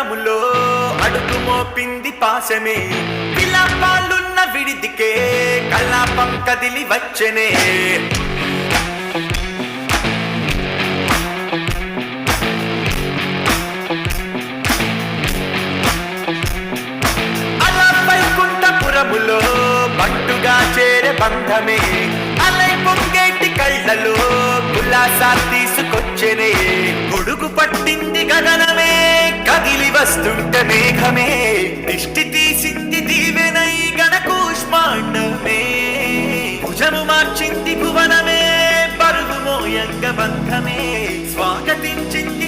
పురములో అడుగు మోపింది పాశమే విలాపాలున్న విడిదికే కలాపం కదిలి వచ్చనే అలా వైకుంఠపురములో బంటుగా చేరే బంధమే అలై పొంగేటి కళ్ళలో గులాసా తీసుకొచ్చనే గొడుగు పట్టింది గగనమే కదిలి వస్తుంటే మేఘమే దిష్టి తీసింది దీవెనై గణకూష్మాండమే భుజము మార్చింది భువనమే పరుగు మోయంగ బంధమే స్వాగతించింది